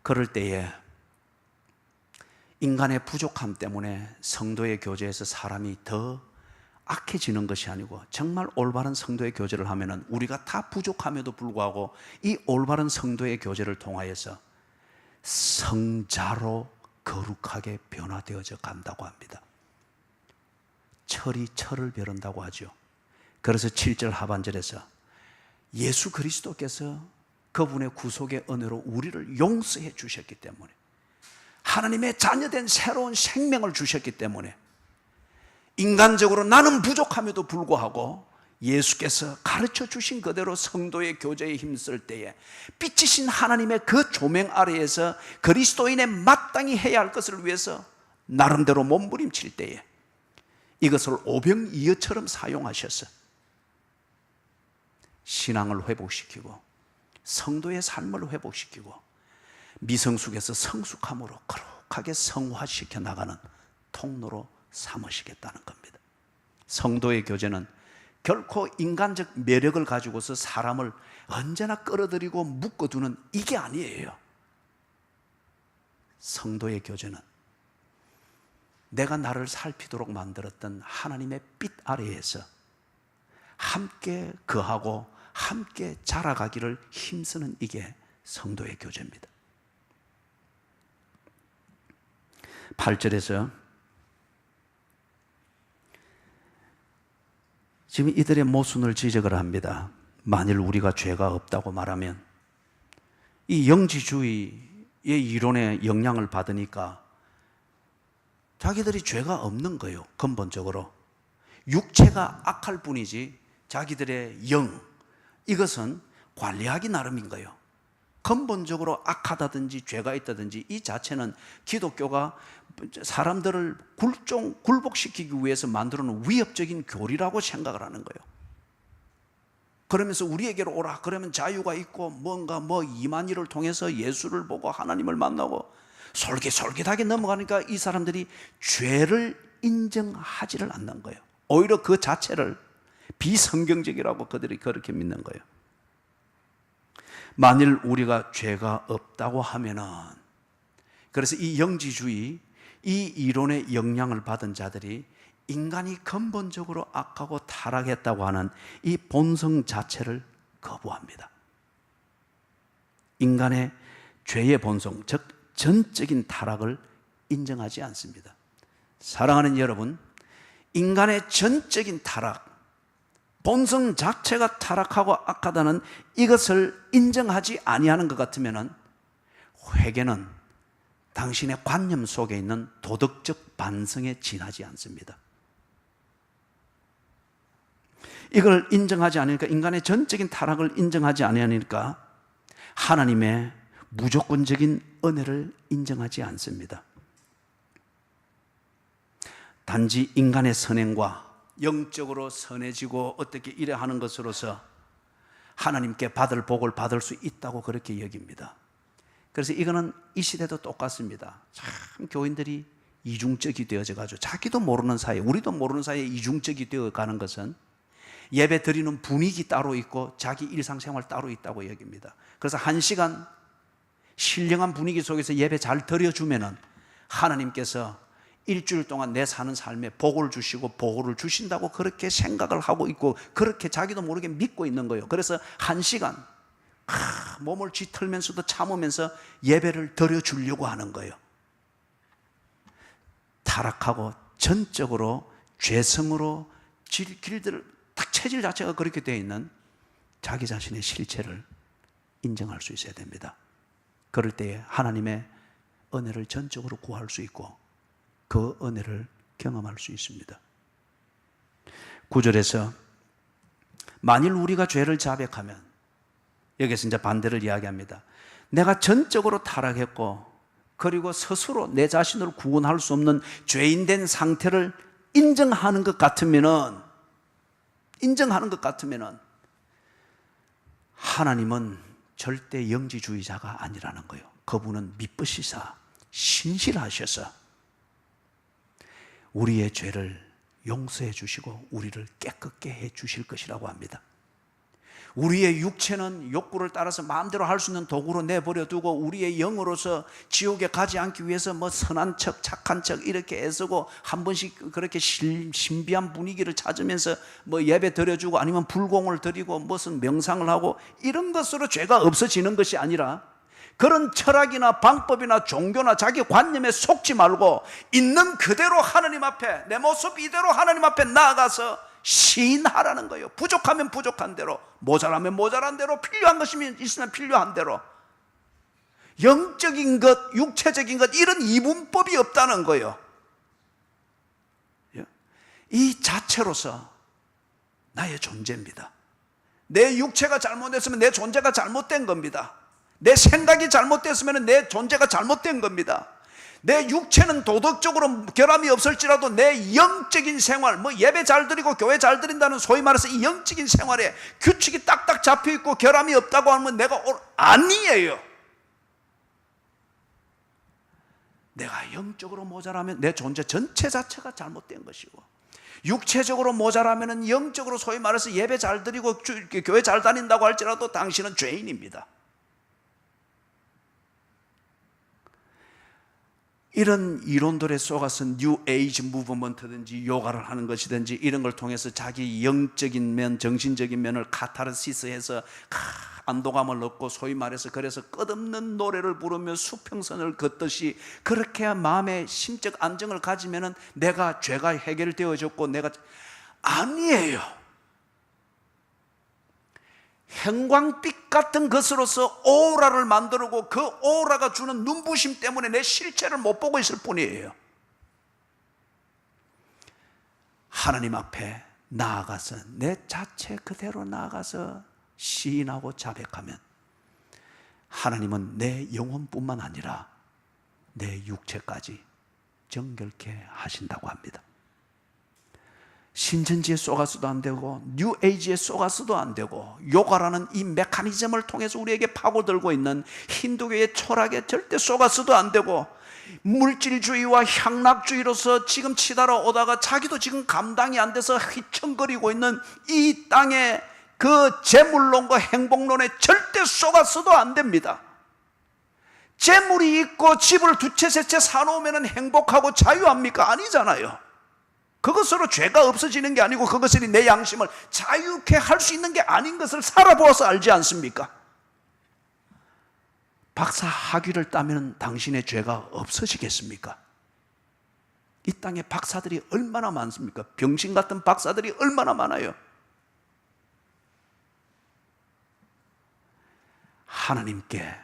그럴 때에 인간의 부족함 때문에 성도의 교제에서 사람이 더 악해지는 것이 아니고, 정말 올바른 성도의 교제를 하면은 우리가 다 부족함에도 불구하고 이 올바른 성도의 교제를 통하여서 성자로 거룩하게 변화되어져 간다고 합니다. 철이 철을 벼른다고 하죠. 그래서 7절 하반절에서 예수 그리스도께서 그분의 구속의 은혜로 우리를 용서해 주셨기 때문에, 하나님의 자녀된 새로운 생명을 주셨기 때문에, 인간적으로 나는 부족함에도 불구하고 예수께서 가르쳐 주신 그대로 성도의 교제에 힘쓸 때에 빛이신 하나님의 그 조명 아래에서 그리스도인의 마땅히 해야 할 것을 위해서 나름대로 몸부림칠 때에 이것을 오병이어처럼 사용하셔서 신앙을 회복시키고 성도의 삶을 회복시키고 미성숙에서 성숙함으로 거룩하게 성화시켜 나가는 통로로 삼으시겠다는 겁니다. 성도의 교제는 결코 인간적 매력을 가지고서 사람을 언제나 끌어들이고 묶어두는 이게 아니에요. 성도의 교제는 내가 나를 살피도록 만들었던 하나님의 빛 아래에서 함께 거하고 함께 자라가기를 힘쓰는 이게 성도의 교제입니다. 8절에서 지금 이들의 모순을 지적을 합니다. 만일 우리가 죄가 없다고 말하면, 이 영지주의의 이론에 영향을 받으니까 자기들이 죄가 없는 거예요. 근본적으로 육체가 악할 뿐이지 자기들의 영, 이것은 관리하기 나름인 거예요. 근본적으로 악하다든지 죄가 있다든지 이 자체는 기독교가 사람들을 굴복시키기 위해서 만들어 놓은 위협적인 교리라고 생각을 하는 거예요. 그러면서 우리에게로 오라 그러면 자유가 있고 뭔가 이만희를 통해서 예수를 보고 하나님을 만나고 솔깃솔깃하게 넘어가니까 이 사람들이 죄를 인정하지를 않는 거예요. 오히려 그 자체를 비성경적이라고 그들이 그렇게 믿는 거예요. 만일 우리가 죄가 없다고 하면은, 그래서 이 영지주의, 이 이론의 영향을 받은 자들이 인간이 근본적으로 악하고 타락했다고 하는 이 본성 자체를 거부합니다. 인간의 죄의 본성, 즉 전적인 타락을 인정하지 않습니다. 사랑하는 여러분, 인간의 전적인 타락, 본성 자체가 타락하고 악하다는 이것을 인정하지 아니하는 것 같으면 회개는 당신의 관념 속에 있는 도덕적 반성에 지나지 않습니다. 이걸 인정하지 않으니까, 인간의 전적인 타락을 인정하지 않으니까 하나님의 무조건적인 은혜를 인정하지 않습니다. 단지 인간의 선행과 영적으로 선해지고 어떻게 이래 하는 것으로서 하나님께 받을 복을 받을 수 있다고 그렇게 여깁니다. 그래서 이거는 이 시대도 똑같습니다. 참 교인들이 이중적이 되어져 가지고 자기도 모르는 사이에, 우리도 모르는 사이에 이중적이 되어 가는 것은 예배 드리는 분위기 따로 있고 자기 일상생활 따로 있다고 여깁니다. 그래서 1시간 신령한 분위기 속에서 예배 잘 드려주면은 하나님께서 일주일 동안 내 사는 삶에 복을 주시고 보호를 주신다고 그렇게 생각을 하고 있고, 그렇게 자기도 모르게 믿고 있는 거예요. 그래서 1시간 몸을 쥐털면서도 참으면서 예배를 드려주려고 하는 거예요. 타락하고 전적으로 죄성으로 길들을 딱 체질 자체가 그렇게 되어 있는 자기 자신의 실체를 인정할 수 있어야 됩니다. 그럴 때에 하나님의 은혜를 전적으로 구할 수 있고 그 은혜를 경험할 수 있습니다. 9절에서 만일 우리가 죄를 자백하면, 여기서 이제 반대를 이야기합니다. 내가 전적으로 타락했고 그리고 스스로 내 자신을 구원할 수 없는 죄인된 상태를 인정하는 것 같으면은 하나님은 절대 영지주의자가 아니라는 거예요. 그분은 미쁘시사 신실하셔서 우리의 죄를 용서해 주시고 우리를 깨끗게 해 주실 것이라고 합니다. 우리의 육체는 욕구를 따라서 마음대로 할 수 있는 도구로 내버려 두고 우리의 영으로서 지옥에 가지 않기 위해서 뭐 선한 척 착한 척 이렇게 애쓰고 한 번씩 그렇게 신비한 분위기를 찾으면서 뭐 예배 드려주고 아니면 불공을 드리고 무슨 명상을 하고 이런 것으로 죄가 없어지는 것이 아니라, 그런 철학이나 방법이나 종교나 자기 관념에 속지 말고 있는 그대로 하나님 앞에, 내 모습 이대로 하나님 앞에 나아가서 시인하라는 거예요. 부족하면 부족한 대로, 모자라면 모자란 대로, 필요한 것이 있으면 필요한 대로. 영적인 것, 육체적인 것, 이런 이분법이 없다는 거예요. 이 자체로서 나의 존재입니다. 내 육체가 잘못됐으면 내 존재가 잘못된 겁니다. 내 생각이 잘못됐으면 내 존재가 잘못된 겁니다. 내 육체는 도덕적으로 결함이 없을지라도 내 영적인 생활, 뭐 예배 잘 드리고 교회 잘 드린다는 소위 말해서 이 영적인 생활에 규칙이 딱딱 잡혀있고 결함이 없다고 하면 내가 아니에요. 내가 영적으로 모자라면 내 존재 전체 자체가 잘못된 것이고, 육체적으로 모자라면 영적으로 소위 말해서 예배 잘 드리고 교회 잘 다닌다고 할지라도 당신은 죄인입니다. 이런 이론들에 속아서 뉴 에이지 무브먼트든지 요가를 하는 것이든지 이런 걸 통해서 자기 영적인 면, 정신적인 면을 카타르시스해서 안도감을 얻고, 소위 말해서 그래서 끝없는 노래를 부르며 수평선을 걷듯이 그렇게 마음의 심적 안정을 가지면은 내가 죄가 해결되어졌고, 내가 아니에요. 형광빛 같은 것으로서 오라를 만들고 그 오라가 주는 눈부심 때문에 내 실체를 못 보고 있을 뿐이에요. 하나님 앞에 나아가서 내 자체 그대로 나아가서 시인하고 자백하면 하나님은 내 영혼뿐만 아니라 내 육체까지 정결케 하신다고 합니다. 신천지에 쏘가서도 안 되고 뉴 에이지에 쏘가서도 안 되고 요가라는 이 메커니즘을 통해서 우리에게 파고들고 있는 힌두교의 철학에 절대 쏘가서도 안 되고, 물질주의와 향락주의로서 지금 치달아 오다가 자기도 지금 감당이 안 돼서 휘청거리고 있는 이 땅의 그 재물론과 행복론에 절대 쏘가서도 안 됩니다. 재물이 있고 집을 두 채, 세 채 사놓으면 행복하고 자유합니까? 아니잖아요. 그것으로 죄가 없어지는 게 아니고 그것이 내 양심을 자유케 할 수 있는 게 아닌 것을 살아보아서 알지 않습니까? 박사 학위를 따면 당신의 죄가 없어지겠습니까? 이 땅에 박사들이 얼마나 많습니까? 병신 같은 박사들이 얼마나 많아요. 하나님께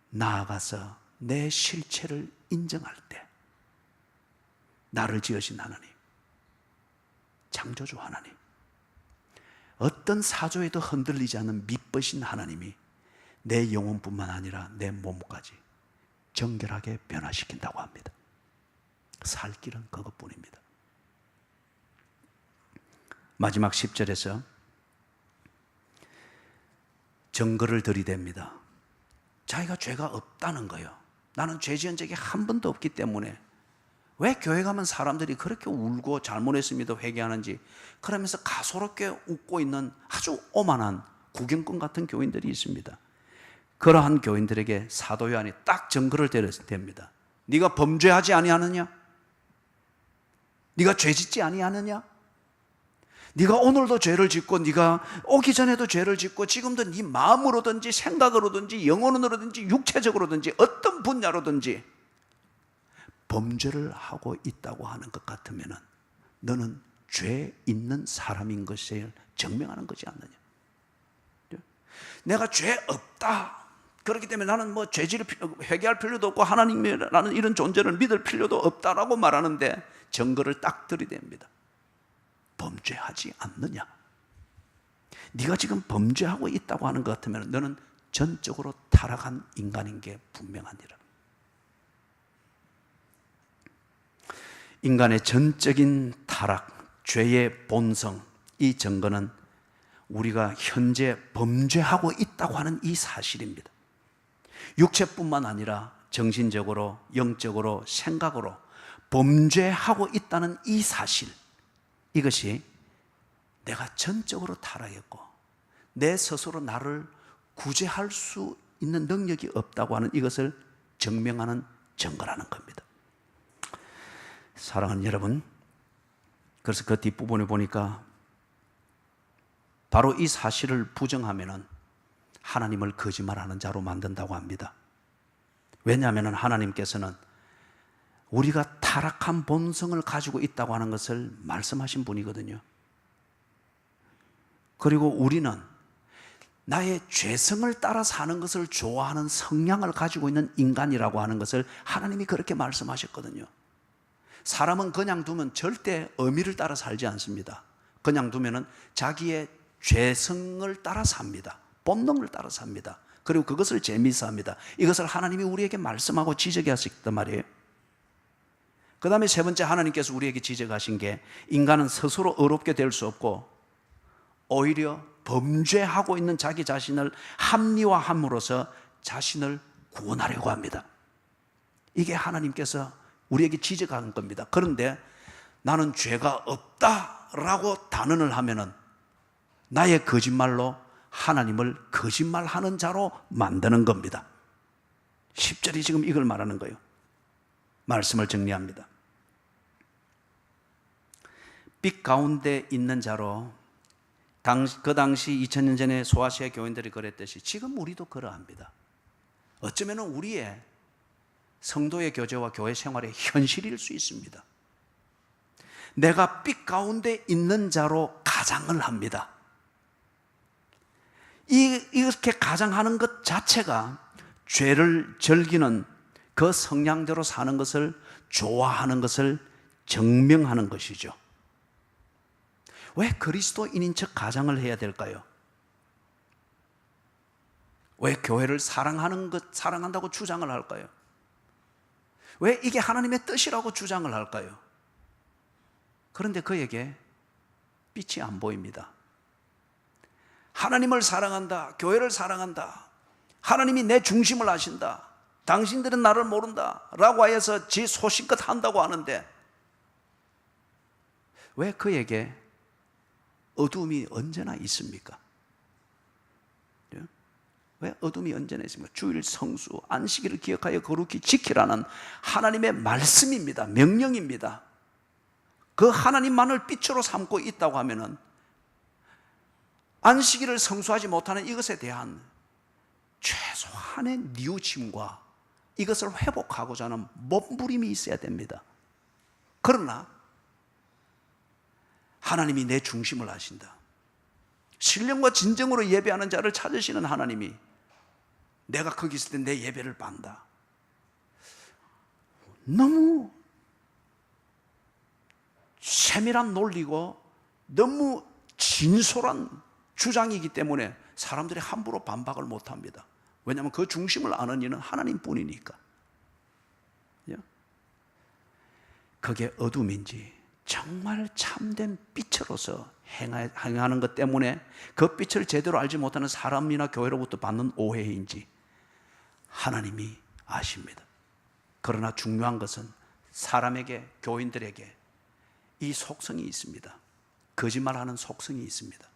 나아가서 내 실체를 인정할 때 나를 지으신 하나님, 창조주 하나님, 어떤 사조에도 흔들리지 않는 믿으신 하나님이 내 영혼뿐만 아니라 내 몸까지 정결하게 변화시킨다고 합니다. 살 길은 그것뿐입니다. 마지막 10절에서 증거를 들이댑니다. 자기가 죄가 없다는 거예요. 나는 죄 지은 적이 한 번도 없기 때문에. 왜 교회 가면 사람들이 그렇게 울고 잘못했습니다 회개하는지, 그러면서 가소롭게 웃고 있는 아주 오만한 구경꾼 같은 교인들이 있습니다. 그러한 교인들에게 사도 요한이 딱 증거를 대립니다. 네가 범죄하지 아니하느냐? 네가 죄 짓지 아니하느냐? 네가 오늘도 죄를 짓고 네가 오기 전에도 죄를 짓고 지금도 네 마음으로든지 생각으로든지 영혼으로든지 육체적으로든지 어떤 분야로든지 범죄를 하고 있다고 하는 것 같으면 너는 죄 있는 사람인 것을 증명하는 것이 않느냐? 내가 죄 없다, 그렇기 때문에 나는 뭐 죄질을 회개할 필요도 없고 하나님이라는 이런 존재를 믿을 필요도 없다라고 말하는데 증거를 딱 들이댑니다. 범죄하지 않느냐? 네가 지금 범죄하고 있다고 하는 것 같으면 너는 전적으로 타락한 인간인 게 분명하니라. 인간의 전적인 타락, 죄의 본성, 이 증거는 우리가 현재 범죄하고 있다고 하는 이 사실입니다. 육체뿐만 아니라 정신적으로, 영적으로, 생각으로 범죄하고 있다는 이 사실, 이것이 내가 전적으로 타락했고 내 스스로 나를 구제할 수 있는 능력이 없다고 하는 이것을 증명하는 증거라는 겁니다. 사랑하는 여러분, 그래서 그 뒷부분에 보니까 바로 이 사실을 부정하면은 하나님을 거짓말하는 자로 만든다고 합니다. 왜냐하면 하나님께서는 우리가 타락한 본성을 가지고 있다고 하는 것을 말씀하신 분이거든요. 그리고 우리는 나의 죄성을 따라 사는 것을 좋아하는 성향을 가지고 있는 인간이라고 하는 것을 하나님이 그렇게 말씀하셨거든요. 사람은 그냥 두면 절대 의미를 따라 살지 않습니다. 그냥 두면은 자기의 죄성을 따라 삽니다. 본능을 따라 삽니다. 그리고 그것을 재미있어 합니다. 이것을 하나님이 우리에게 말씀하고 지적하셨단 말이에요. 그 다음에 세 번째, 하나님께서 우리에게 지적하신 게 인간은 스스로 의롭게 될 수 없고 오히려 범죄하고 있는 자기 자신을 합리화함으로써 자신을 구원하려고 합니다. 이게 하나님께서 우리에게 지적하는 겁니다. 그런데 나는 죄가 없다라고 단언을 하면은 나의 거짓말로 하나님을 거짓말하는 자로 만드는 겁니다. 10절이 지금 이걸 말하는 거예요. 말씀을 정리합니다. 빛 가운데 있는 자로, 그 당시 2000년 전에 소아시아 교인들이 그랬듯이 지금 우리도 그러합니다. 어쩌면 우리의 성도의 교제와 교회 생활의 현실일 수 있습니다. 내가 빛 가운데 있는 자로 가장을 합니다. 이렇게 가장하는 것 자체가 죄를 즐기는 그 성향대로 사는 것을 좋아하는 것을 증명하는 것이죠. 왜 그리스도인인 척 가장을 해야 될까요? 왜 교회를 사랑한다고 주장을 할까요? 왜 이게 하나님의 뜻이라고 주장을 할까요? 그런데 그에게 빛이 안 보입니다. 하나님을 사랑한다, 교회를 사랑한다, 하나님이 내 중심을 아신다, 당신들은 나를 모른다 라고 하여서 지 소신껏 한다고 하는데 왜 그에게 어두움이 언제나 있습니까? 왜 어둠이 언제나 있습니까? 주일 성수, 안식일을 기억하여 거룩히 지키라는 하나님의 말씀입니다. 명령입니다. 그 하나님만을 빛으로 삼고 있다고 하면은 안식일을 성수하지 못하는 이것에 대한 최소한의 뉘우침과 이것을 회복하고자 하는 몸부림이 있어야 됩니다. 그러나 하나님이 내 중심을 아신다. 신령과 진정으로 예배하는 자를 찾으시는 하나님이 내가 거기 있을 때 내 예배를 받는다. 너무 세밀한 논리고 너무 진솔한 주장이기 때문에 사람들이 함부로 반박을 못합니다. 왜냐하면 그 중심을 아는 이는 하나님뿐이니까. 그게 어둠인지 정말 참된 빛으로서 행하는 것 때문에 그 빛을 제대로 알지 못하는 사람이나 교회로부터 받는 오해인지 하나님이 아십니다. 그러나 중요한 것은 사람에게, 교인들에게 이 속성이 있습니다. 거짓말하는 속성이 있습니다.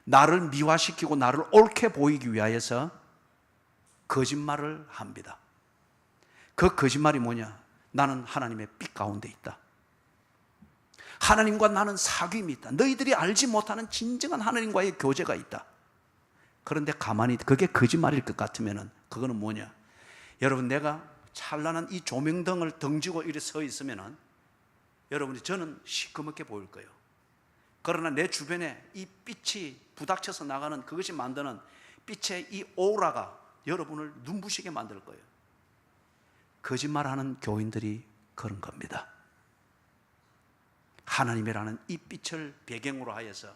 나를 미화시키고 나를 옳게 보이기 위하여서 거짓말을 합니다. 그 거짓말이 뭐냐? 나는 하나님의 빛 가운데 있다. 하나님과 나는 사귐이 있다. 너희들이 알지 못하는 진정한 하나님과의 교제가 있다. 그런데 가만히 그게 거짓말일 것 같으면 그거는 뭐냐? 여러분, 내가 찬란한 이 조명등을 등지고 이렇게 서 있으면 여러분이 저는 시커멓게 보일 거예요. 그러나 내 주변에 이 빛이 부닥쳐서 나가는 그것이 만드는 빛의 이 오라가 여러분을 눈부시게 만들 거예요. 거짓말하는 교인들이 그런 겁니다. 하나님이라는 이 빛을 배경으로 하여서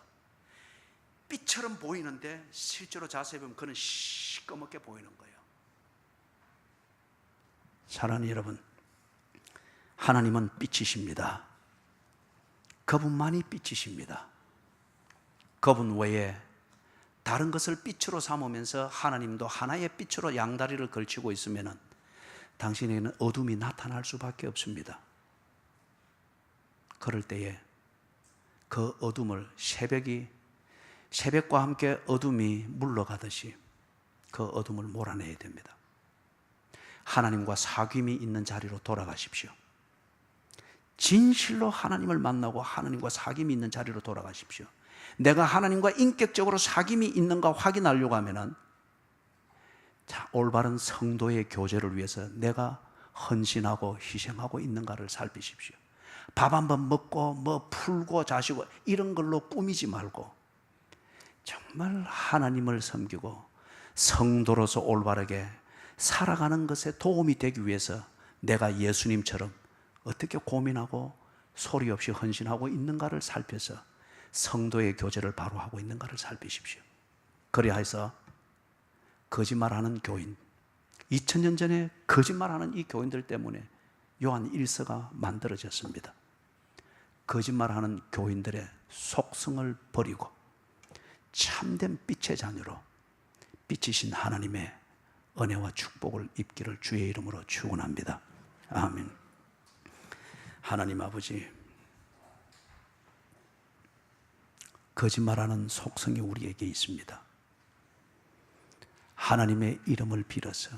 빛처럼 보이는데 실제로 자세히 보면 그는 시꺼멓게 보이는 거예요. 사랑하는 여러분, 하나님은 빛이십니다. 그분만이 빛이십니다. 그분 외에 다른 것을 빛으로 삼으면서 하나님도 하나의 빛으로 양다리를 걸치고 있으면 당신에게는 어둠이 나타날 수밖에 없습니다. 그럴 때에 그 어둠을 새벽과 함께 어둠이 물러가듯이 그 어둠을 몰아내야 됩니다. 하나님과 사귐이 있는 자리로 돌아가십시오. 진실로 하나님을 만나고 하나님과 사귐이 있는 자리로 돌아가십시오. 내가 하나님과 인격적으로 사귐이 있는가 확인하려고 하면은 올바른 성도의 교제를 위해서 내가 헌신하고 희생하고 있는가를 살피십시오. 밥 한번 먹고 뭐 풀고 자시고 이런 걸로 꾸미지 말고 정말 하나님을 섬기고 성도로서 올바르게 살아가는 것에 도움이 되기 위해서 내가 예수님처럼 어떻게 고민하고 소리 없이 헌신하고 있는가를 살펴서 성도의 교제를 바로 하고 있는가를 살피십시오. 그리하여서 거짓말하는 교인, 2000년 전에 거짓말하는 이 교인들 때문에 요한 1서가 만들어졌습니다. 거짓말하는 교인들의 속성을 버리고 참된 빛의 자녀로 빛이신 하나님의 은혜와 축복을 입기를 주의 이름으로 축원합니다. 아멘. 하나님 아버지, 거짓말하는 속성이 우리에게 있습니다. 하나님의 이름을 빌어서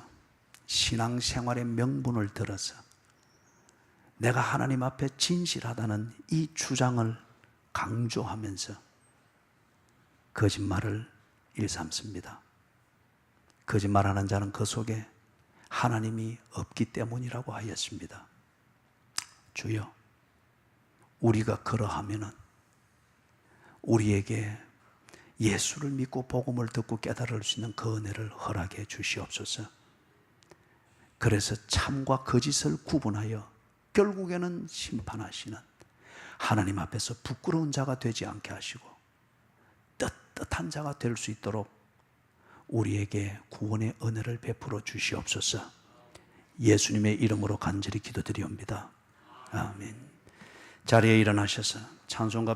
신앙생활의 명분을 들어서 내가 하나님 앞에 진실하다는 이 주장을 강조하면서 거짓말을 일삼습니다. 거짓말하는 자는 그 속에 하나님이 없기 때문이라고 하였습니다. 주여, 우리가 그러하면은 우리에게 예수를 믿고 복음을 듣고 깨달을 수 있는 그 은혜를 허락해 주시옵소서. 그래서 참과 거짓을 구분하여 결국에는 심판하시는 하나님 앞에서 부끄러운 자가 되지 않게 하시고 떳떳한 자가 될 수 있도록 우리에게 구원의 은혜를 베풀어 주시옵소서. 예수님의 이름으로 간절히 기도드리옵니다. 아멘. 자리에 일어나셔서 찬송가